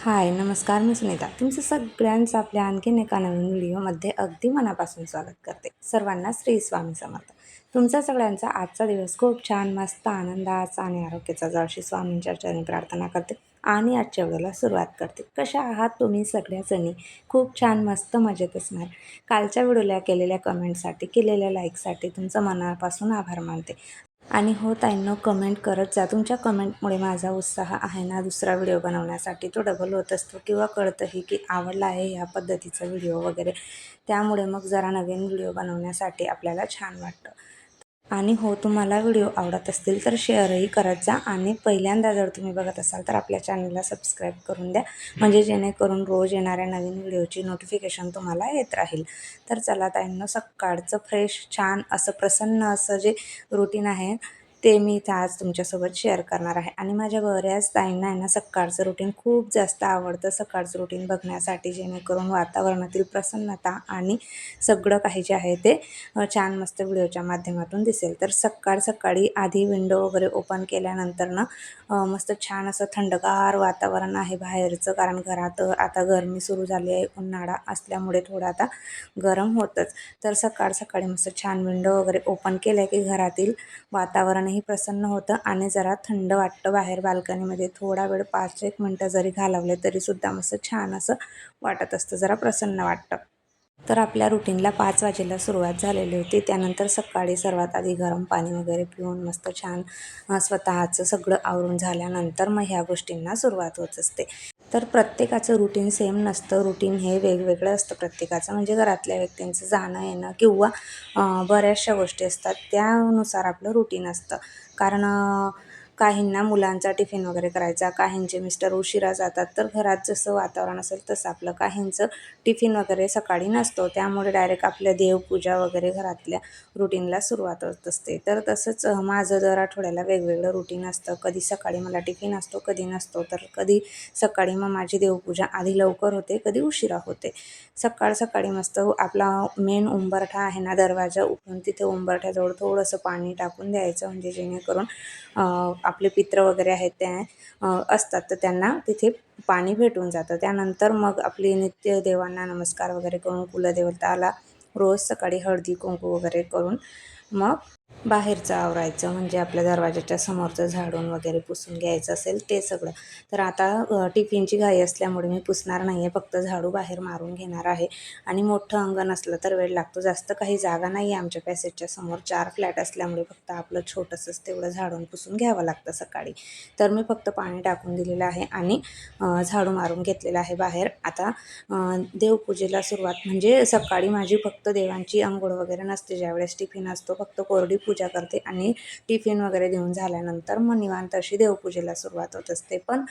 हाय, नमस्कार. मी सुनीता. तुमचं सगळ्यांचं आपल्या आणखीन एका नवीन व्हिडिओमध्ये अगदी मनापासून स्वागत करते. सर्वांना श्री स्वामी समर्थ. तुमचा सगळ्यांचा आजचा दिवस खूप छान, मस्त, आनंदाचा आणि आरोग्याचा जावो अशी स्वामींच्या चरणी प्रार्थना करते आणि आजच्या व्हिडिओला सुरुवात करते. कशा आहात तुम्ही सगळ्याजणी? खूप छान, मस्त, मजेत असणार. कालच्या व्हिडिओला केलेल्या कमेंटसाठी, केलेल्या लाईकसाठी तुमचं मनापासून आभार मानते. आणि हो ताईंनो, कमेंट करत जा. तुमच्या कमेंटमुळे माझा उत्साह आहे ना दुसरा व्हिडिओ बनवण्यासाठी तो डबल होत असतो किंवा कळतंही की आवडला आहे ह्या पद्धतीचा व्हिडिओ वगैरे. त्यामुळे मग जरा नवीन व्हिडिओ बनवण्यासाठी आपल्याला छान वाटतं. आणि हो, तुम्हाला व्हिडिओ आवडत असतील तर शेअरही करत जा आणि पहिल्यांदा जर तुम्ही बघत असाल तर आपल्या चॅनलला सबस्क्राईब करून द्या, म्हणजे जेणेकरून रोज येणाऱ्या नवीन व्हिडिओची नोटिफिकेशन तुम्हाला येत राहील. तर चला ताईंनो, सकाळचं फ्रेश, छान असं प्रसन्न असं जे रुटीन आहे ते मी इथं आज तुमच्यासोबत शेअर करणार आहे. आणि माझ्या बऱ्याच ताईंना आहे ना सकाळचं रुटीन खूप जास्त आवडतं. सकाळचं रुटीन बघण्यासाठी जेणेकरून वातावरणातील प्रसन्नता आणि सगळं काही जे आहे ते छान मस्त व्हिडिओच्या माध्यमातून दिसेल. तर सकाळी आधी विंडो वगैरे ओपन केल्यानंतर ना मस्त छान असं थंडगार वातावरण आहे बाहेरचं, कारण घरात आता गरमी सुरू झाली आहे. उन्हाळा असल्यामुळे थोडं आता गरम होतंच. तर सकाळी मस्त छान विंडो वगैरे ओपन केल्या की घरातील वातावरणही प्रसन्न होतं आणि जरा थंड वाटतं. बाहेर बाल्कनीमध्ये थोडा वेळ 5-1 मिनटं जरी घालवले तरीसुद्धा मस्त छान असं वाटत असतं, जरा प्रसन्न वाटतं. तर आपल्या रुटीनला 5 वाजेला सुरुवात झालेली होती. त्यानंतर सकाळी सर्वात आधी गरम पाणी वगैरे पिऊन मस्त छान स्वतःचं सगळं आवरून झाल्यानंतर मग ह्या गोष्टींना सुरुवात होत असते. तर प्रत्येकाचं रुटीन सेम नसतं. रुटीन हे वेगवेगळं असतं प्रत्येकाचं, म्हणजे घरातल्या व्यक्तींचं जाणं येणं किंवा बऱ्याचशा गोष्टी असतात त्यानुसार आपलं रुटीन असतं. कारण काहींना मुलांचा टिफिन वगैरे करायचा, काहींचे मिस्टर उशिरा जातात, तर घरात जसं वातावरण असेल तसं आपलं. काहींचं टिफिन वगैरे सकाळी नसतो, त्यामुळे डायरेक्ट आपल्या देवपूजा वगैरे घरातल्या रुटीनला सुरुवात होत असते. तर तसंच माझं दर आठवड्याला वेगवेगळं रुटीन असतं. कधी सकाळी मला टिफिन असतो, कधी नसतो. तर कधी सकाळी मग माझी देवपूजा आधी लवकर होते, कधी उशिरा होते. सकाळी मस्त आपला मेन उंबरठा आहे ना, दरवाजा उघडून तिथे उंबरठ्याजवळ थोडंसं पाणी टाकून द्यायचं, म्हणजे जेणेकरून आपले पित्र वगैरे आहेत ते असतात, तर त्यांना तिथे पाणी भेटून जातं. त्यानंतर मग आपली नित्य देवांना नमस्कार वगैरे करून कुलदेवताला रोज सकाळी हळदी कुंकू वगैरे करून मग बाहेरचं आवरायचं, म्हणजे आपल्या दरवाजाच्या समोरचं झाडून वगैरे पुसून घ्यायचं असेल ते सगळं. तर आता टिफिनची घाई असल्यामुळे मी पुसणार नाही आहे, फक्त झाडू बाहेर मारून घेणार आहे. आणि मोठं अंगण असलं तर वेळ लागतो. जास्त काही जागा नाही आहे आमच्या पॅसेजच्या समोर, 4 फ्लॅट असल्यामुळे फक्त आपलं छोटंसंच तेवढं झाडून पुसून घ्यावं लागतं सकाळी. तर मी फक्त पाणी टाकून दिलेलं आहे आणि झाडू मारून घेतलेलं आहे बाहेर. आता देवपूजेला सुरुवात, म्हणजे सकाळी माझी फक्त देवांची अंघोळ वगैरे नसते. ज्यावेळेस टिफिन असतो फक्त कोरडी पूजा करते आणि टिफिन वगैरे देऊन झाल्यानंतर मग निवांत अशी देवपूजेला सुरुवात होत असते. पण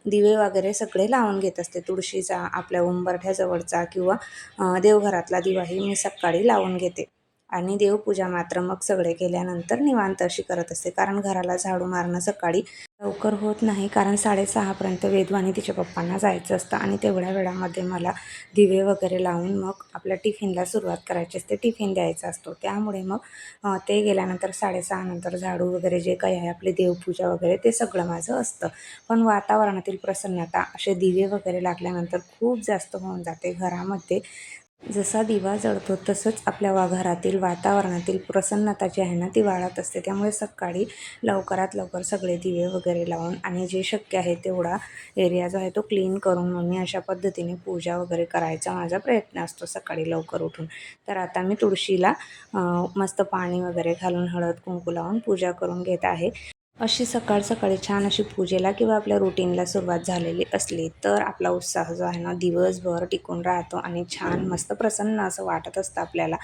दिवे वगैरे सगळे लावून घेत असते. तुळशीचा, आपल्या उंबरठ्याजवळचा किंवा देवघरातला दिवाही मी सकाळी लावून घेते. आणि देवपूजा मात्र मग सगळे केल्यानंतर निवांत अशी करत असते, कारण घराला झाडू मारणं सकाळी लवकर होत नाही, कारण 6:30पर्यंत वेदू आणि तिच्या पप्पांना जायचं असतं आणि तेवढ्या वेळामध्ये मला दिवे वगैरे लावून मग आपल्या टिफिनला सुरुवात करायची असते, टिफिन द्यायचा असतो. त्यामुळे मग ते गेल्यानंतर 6:30 नंतर झाडू वगैरे जे काही आहे आपली देवपूजा वगैरे ते सगळं माझं असतं. पण वातावरणातील प्रसन्नता असे दिवे वगैरे लागल्यानंतर खूप जास्त होऊन जाते घरामध्ये. जसा दिवा जळतो तसंच आपल्या घरातील वातावरणातील प्रसन्नता जी आहे ना ती वाढत असते. त्यामुळे सकाळी लवकरात लवकर सगळे दिवे वगैरे लावून आणि जे शक्य आहे तेवढा एरिया जो आहे तो क्लीन करून मग मी अशा पद्धतीने पूजा वगैरे करायचा माझा प्रयत्न असतो सकाळी लवकर उठून. तर आता मी तुळशीला मस्त पाणी वगैरे घालून हळद कुंकू लावून पूजा करून घेत आहे. अशी सकाळी छान अशी पूजेला किंवा आपल्या रुटीनला सुरुवात झालेली असली तर आपला उत्साह जो आहे ना दिवसभर टिकून राहतो आणि छान मस्त प्रसन्न असं वाटत असतं आपल्याला.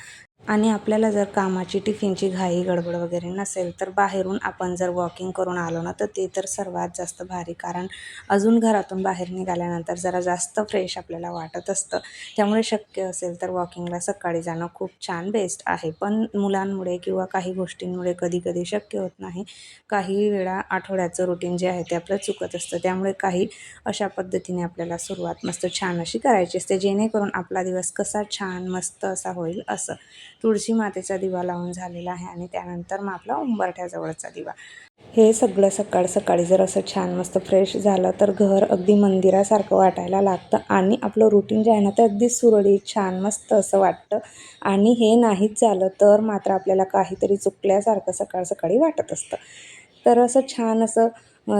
आणि आपल्याला जर कामाची टिफिनची घाई गडबड वगैरे नसेल तर बाहेरून आपण जर वॉकिंग करून आलो ना तर ते तर सर्वात जास्त भारी, कारण अजून घरातून बाहेर निघाल्यानंतर जरा जास्त फ्रेश आपल्याला वाटत असतं. त्यामुळे शक्य असेल तर वॉकिंगला सकाळी जाणं खूप छान बेस्ट आहे. पण मुलांमुळे किंवा काही गोष्टींमुळे कधी शक्य होत नाही. काही वेळा आठवड्याचं रुटीन जे आहे ते आपलं चुकत असतं. त्यामुळे काही अशा पद्धतीने आपल्याला सुरुवात मस्त छान अशी करायची असते, जेणेकरून आपला दिवस कसा छान मस्त असा होईल असं. तुळशी मातेचा दिवा लावून झालेला आहे आणि त्यानंतर मग आपला उंबरठ्याजवळचा दिवा. हे सगळं सकाळ सकाळी जर असं छान मस्त फ्रेश झालं तर घर अगदी मंदिरासारखं वाटायला लागतं आणि आपलं रुटीन जे आहे ना ते अगदी सुरळीत छान मस्त असं वाटतं. आणि हे नाहीच झालं तर मात्र आपल्याला काहीतरी चुकल्यासारखं सकाळ सकाळी वाटत असतं. तर असं छान असं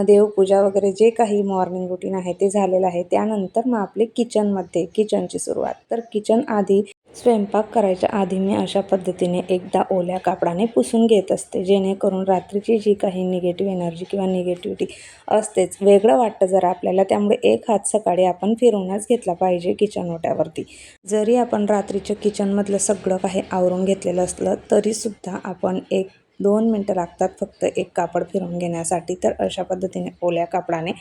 देवपूजा वगैरे जे काही मॉर्निंग रुटीन आहे ते झालेलं आहे. त्यानंतर मग आपली किचनची सुरुवात. तर किचन आधी स्वयंपाक करायच्या आधी मी अशा पद्धतीने एकदा ओल्या कापडाने पुसून घेत असते, जेणेकरून रात्रीची जी काही निगेटिव्ह एनर्जी किंवा निगेटिव्हिटी असतेच, वेगळं वाटतं जरा आपल्याला, त्यामुळे एक हात सकाळी आपण फिरवूनच घेतला पाहिजे किचन ओट्यावरती. जरी आपण रात्रीच्या किचनमधलं सगळं काही आवरून घेतलेलं असलं तरीसुद्धा आपण 1-2 मिनटं लागतात फक्त एक कापड फिरवून घेण्यासाठी. तर अशा पद्धतीने ओल्या कापडाने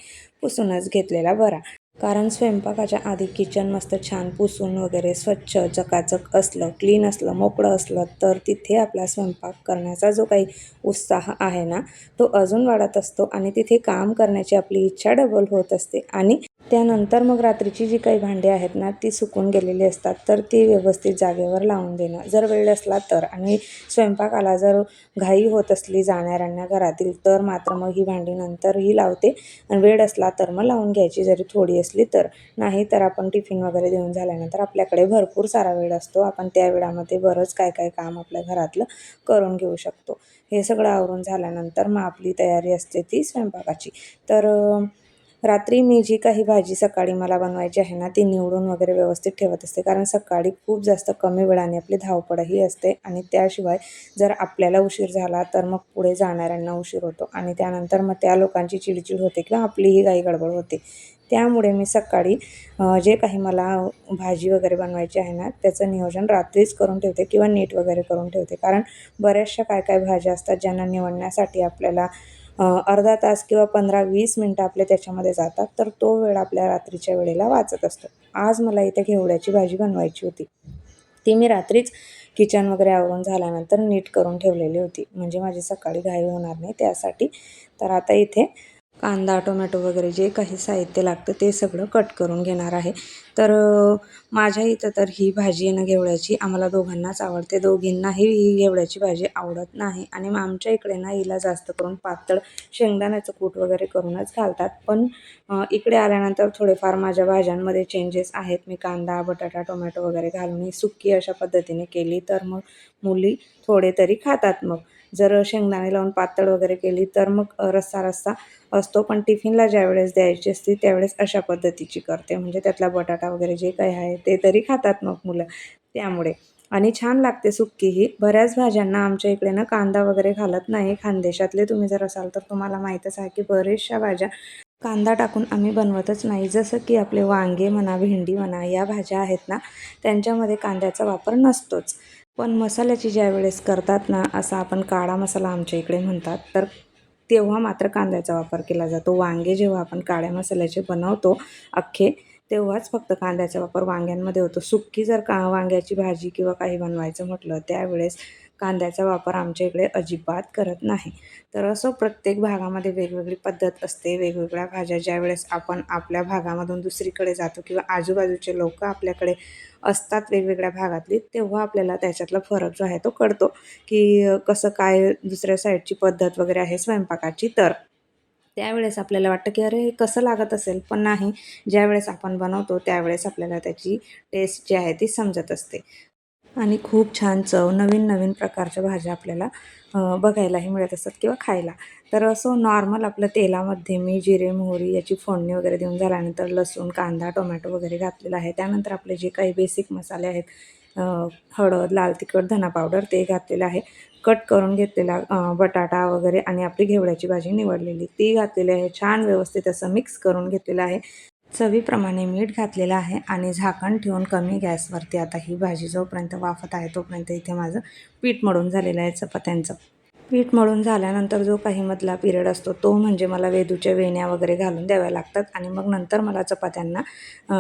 पुसूनच घेतलेला बरा. कारण स्वयंपाकाच्या आधी किचन मस्त छान पुसून वगैरे स्वच्छ चकाचक असलं, क्लीन असलं, मोकळं असलं तर तिथे आपला स्वयंपाक करण्याचा जो काही उत्साह आहे ना तो अजून वाढत असतो आणि तिथे काम करण्याची आपली इच्छा डबल होत असते. आणि त्यानंतर मग रात्रीची जी काही भांडी आहेत ना ती सुकून गेलेली असतात तर ती व्यवस्थित जागेवर लावून देणं, जर वेळ असला तर. आणि स्वयंपाकाला जर घाई होत असली जाणाऱ्यांना घरातील तर मात्र मग ही भांडी नंतरही लावते आणि वेळ असला तर मग लावून घ्यायची जरी थोडी असली तर. नाही तर आपण टिफिन वगैरे देऊन झाल्यानंतर आपल्याकडे भरपूर सारा वेळ असतो, आपण त्या वेळामध्ये बरंच काय काय काम आपल्या घरातलं करून घेऊ शकतो. हे सगळं आवरून झाल्यानंतर मग आपली तयारी असते ती स्वयंपाकाची. तर रात्री मी जी काही भाजी सकाळी मला बनवायची आहे ना ती निवडून वगैरे व्यवस्थित ठेवत असते, कारण सकाळी खूप जास्त कमी वेळाने आपली धावपळही असते आणि त्याशिवाय जर आपल्याला उशीर झाला तर मग पुढे जाणाऱ्यांना उशीर होतो आणि त्यानंतर मग त्या लोकांची चिडचिड होते किंवा आपलीही काही गडबड होते. त्यामुळे मी सकाळी जे काही मला भाजी वगैरे बनवायची आहे ना त्याचं नियोजन रात्रीच करून ठेवते किंवा नीट वगैरे करून ठेवते. कारण बऱ्याचशा काय काय भाज्या असतात ज्यांना निवडण्यासाठी आपल्याला अर्धा तास किंवा 15-20 मिनटं आपले त्याच्यामध्ये जातात, तर तो वेळ आपल्या रात्रीच्या वेळेला वाचत असतो. आज मला इथे घेवड्याची भाजी बनवायची होती. ती मी रात्रीच किचन वगैरे आवरून झाल्यानंतर नीट करून ठेवलेली होती, म्हणजे माझी सकाळी घाई होणार नाही त्यासाठी. तर आता इथे कांदा, टोमॅटो वगैरे जे काही साहित्य लागतं ते सगळं कट करून घेणार आहे. तर माझ्या इथं तर ही भाजी आहे ना घेवड्याची आम्हाला दोघांनाच आवडते. दोघींनाही ही घेवड्याची भाजी आवडत नाही आणि मग आमच्या इकडे ना हिला जास्त करून पातळ शेंगदाण्याचं कूट वगैरे करूनच घालतात. पण इकडे आल्यानंतर थोडेफार माझ्या भाज्यांमध्ये चेंजेस आहेत. मी कांदा, बटाटा, टोमॅटो वगैरे घालून ही सुक्की अशा पद्धतीने केली तर मग मुली थोडे तरी खातात. मग जर शेंगदाणे लावून पातळ वगैरे केली तर मग रस्सा रस्सा असतो. पण टिफिनला ज्यावेळेस द्यायची असते त्यावेळेस अशा पद्धतीची करते, म्हणजे त्यातला बटाटा वगैरे जे काही आहे ते तरी खातात मग मुलं, त्यामुळे. आणि छान लागते सुक्की ही. बऱ्याच भाज्यांना आमच्या इकडे ना कांदा वगैरे घालत नाही. खानदेशातले तुम्ही जर असाल तर तुम्हाला माहीतच आहे की बऱ्याचशा भाज्या कांदा टाकून आम्ही बनवतच नाही. जसं की आपले वांगे म्हणा, भेंडी म्हणा, या भाज्या आहेत ना त्यांच्यामध्ये कांद्याचा वापर नसतोच. पण मसाल्याची ज्यावेळेस करतात ना, असा आपण काळा मसाला आमच्या इकडे म्हणतात, तर तेव्हा मात्र कांद्याचा वापर केला जातो. वांगे जेव्हा आपण काळ्या मसाल्याचे बनवतो अख्खे, तेव्हाच फक्त कांद्याचा वापर वांग्यांमध्ये होतो. सुक्की जर वांग्याची भाजी किंवा काही बनवायचं म्हटलं त्यावेळेस कांद्याचा वापर आमच्या इकडे अजिबात करत नाही. तर असं प्रत्येक भागामध्ये वेगवेगळी पद्धत असते. वेगवेगळ्या भाज्या ज्यावेळेस आपण आपल्या भागामधून दुसरीकडे जातो किंवा आजूबाजूचे लोकं आपल्याकडे असतात वेगवेगळ्या भागातली, तेव्हा आपल्याला त्याच्यातला फरक जो आहे तो कळतो, की कसं काय दुसऱ्या साईडची पद्धत वगैरे आहे स्वयंपाकाची. तर त्यावेळेस आपल्याला वाटतं की अरे हे कसं लागत असेल, पण नाही, ज्यावेळेस आपण बनवतो त्यावेळेस आपल्याला त्याची टेस्ट जी आहे ती समजत असते. आणि खूप छान चव, नवीन-नवीन प्रकारच्या भाज्या आपल्याला बघायलाही मिळत असतात किंवा खायला. तर असं नॉर्मल आपलं तेलामध्ये मी जिरे, मोहरी याची फोडणी वगैरे देऊन झाल्यानंतर लसूण, कांदा, टोमॅटो वगैरे घातलेला आहे. त्यानंतर आपले जे काही बेसिक मसाले आहेत, हळद, लाल तिखट, धना पावडर ते घातलेलं आहे. कट करून घेतलेला बटाटा वगैरे आणि आपली घेवड्याची भाजी निवडलेली ती घातलेली आहे. छान व्यवस्थित असं मिक्स करून घेतलेलं आहे. चवीप्रमाणे मीठ घातलेलं आहे आणि झाकण ठेवून कमी गॅसवरती आता ही भाजी जोपर्यंत वाफत आहे तोपर्यंत इथे माझं पीठ मळून झालेलं आहे चपात्यांचं. पीठ मळून झाल्यानंतर जो काही मधला पिरियड असतो तो म्हणजे मला वेदूच्या वेण्या वगैरे घालून द्याव्या लागतात आणि मग नंतर मला चपात्यांना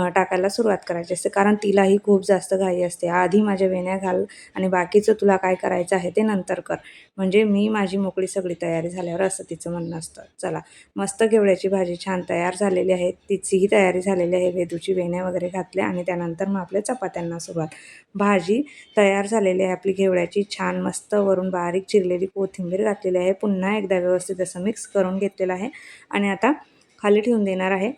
टाकायला सुरुवात करायची असते, कारण तिलाही खूप जास्त घाई असते. आधी माझ्या वेण्या घाल आणि बाकीचं तुला काय करायचं आहे ते नंतर कर, म्हणजे मी माझी मोकळी सगळी तयारी झाल्यावर, असं तिचं म्हणणं असतं. चला, मस्त घेवड्याची भाजी छान तयार झालेली आहे, तिचीही तयारी झालेली आहे. वेदूची वेण्या वगैरे घातल्या आणि त्यानंतर मग आपल्या चपात्यांना सुरुवात. भाजी तयार झालेली आहे आपली घेवड्याची, छान मस्त वरून बारीक चिरलेली कोथिंबीर घातलेली आहे. पुन्हा एकदा व्यवस्थित असं मिक्स करून घेतलेलं आहे आणि आता खाली ठेवून देणार आहे.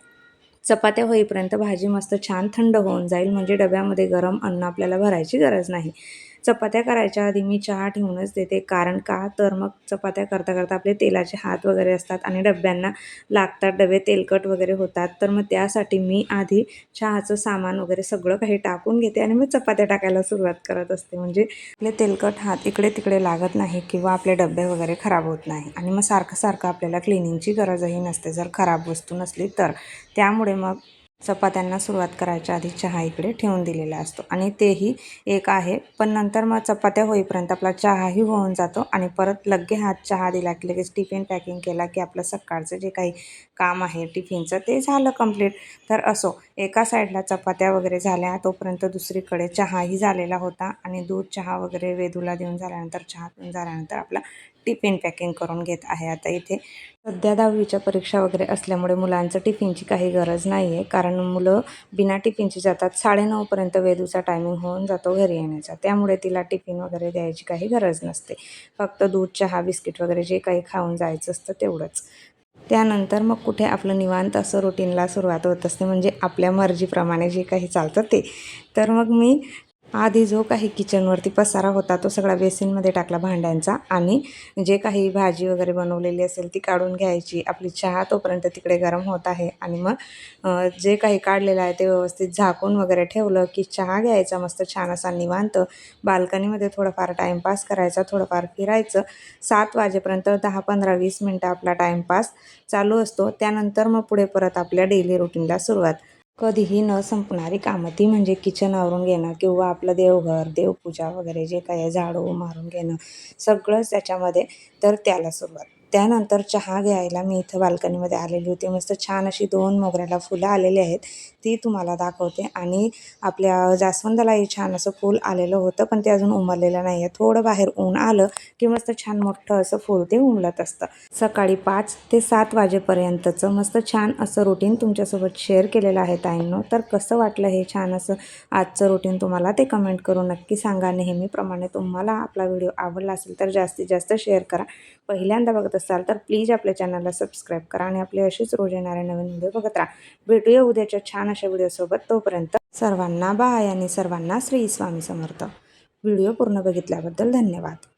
चपात्या होईपर्यंत भाजी मस्त छान थंड होऊन जाईल, म्हणजे डब्यामध्ये गरम अन्न आपल्याला भरायची गरज नाही. चपात्या करायच्या आधी मी चहा ठेवूनच देते, कारण का तर मग चपात्या करता करता आपले तेलाचे हात वगैरे असतात आणि डब्यांना लागतात, डबे तेलकट वगैरे होतात. तर मग त्यासाठी मी आधी चहाचं सामान वगैरे सगळं काही टाकून घेते आणि मग चपात्या टाकायला सुरुवात करत असते, म्हणजे आपले तेलकट हात इकडे तिकडे लागत नाही किंवा आपले डबे वगैरे खराब होत नाही. आणि मग सारखं सारखं आपल्याला क्लिनिंगची गरजही नसते जर खराब वस्तू नसली तर. त्यामुळे मग चपात्यांना सुरुवात करायच्या आधी चहा इकडे ठेवून दिलेला असतो आणि तेही एक आहे. पण नंतर मग चपात्या होईपर्यंत आपला चहाही होऊन जातो आणि परत लगे हात चहा दिला की लगेच टिफिन पॅकिंग केला की आपलं सकाळचं जे काही काम आहे टिफिनचं ते झालं कंप्लीट. तर असो, एका साईडला चपात्या वगैरे झाल्या तोपर्यंत दुसरीकडे चहाही झालेला होता आणि दूध चहा वगैरे वेदूला देऊन झाल्यानंतर, चहा पिऊन झाल्यानंतर आपला टिफिन पॅकिंग करून घेत आहे. आता इथे सध्या 10वीच्या परीक्षा वगैरे असल्यामुळे मुलांचं टिफिनची काही गरज नाही आहे, कारण मुलं बिना टिफिनची जातात. 9:30पर्यंत वेदूचा टायमिंग होऊन जातो घरी येण्याचा, त्यामुळे तिला टिफिन वगैरे द्यायची काही गरज नसते. फक्त दूध चहा बिस्किट वगैरे जे काही खाऊन जायचं असतं तेवढंच. त्यानंतर मग कुठे आपलं निवांत असं रुटीनला सुरुवात होत असते, म्हणजे आपल्या मर्जीप्रमाणे जे काही चालतं ते. तर मग मी आधी जो काही किचनवरती पसारा होता तो सगळा बेसिनमध्ये टाकला भांड्यांचा आणि जे काही भाजी वगैरे बनवलेली असेल ती काढून घ्यायची. आपली चहा तोपर्यंत तिकडे गरम होत आहे आणि मग जे काही काढलेलं आहे ते व्यवस्थित झाकून वगैरे ठेवलं की चहा घ्यायचा मस्त छान असा निवांत. बाल्कनीमध्ये थोडंफार टाईमपास करायचा, थोडंफार फिरायचं. 7 वाजेपर्यंत 10-15-20 मिनटं आपला टाईमपास चालू असतो. त्यानंतर मग पुढे परत आपल्या डेली रुटीनला सुरुवात. कधीही न संपणारी कामं ती म्हणजे किचन आवरून घेणं किंवा आपलं देवघर, देवपूजा वगैरे जे काही आहे झाडू मारून घेणं, सगळंच त्याच्यामध्ये. तर त्याला सुरुवात. त्यानंतर चहा घ्यायला मी इथं बाल्कनीमध्ये आलेली होती. मस्त छान अशी 2 मोगऱ्याला फुलं आलेली आहेत, ती तुम्हाला दाखवते. आणि आपल्या जास्वंदालाही छान असं फूल आलेलं होतं, पण ते अजून उमललेलं नाही आहे. थोडं बाहेर ऊन आलं की मस्त छान मोठं असं फूल ते उमलत असतं. सकाळी 5 ते 7 वाजेपर्यंतचं मस्त छान असं रुटीन तुमच्यासोबत शेअर केलेलं आहे ताईंनो. तर कसं वाटलं हे छान असं आजचं रुटीन तुम्हाला ते कमेंट करून नक्की सांगा. नेहमीप्रमाणे तुम्हाला आपला व्हिडिओ आवडला असेल तर जास्तीत जास्त शेअर करा. पहिल्यांदा बघत असाल तर प्लीज आपल्या चॅनलला सबस्क्राईब करा आणि आपले असेच रोज येणारे नवीन व्हिडिओ बघत राहा. भेटूया उद्याच्या छान अशा व्हिडिओसोबत. तोपर्यंत सर्वांना बाय आणि सर्वांना श्री स्वामी समर्थ. व्हिडिओ पूर्ण बघितल्याबद्दल धन्यवाद.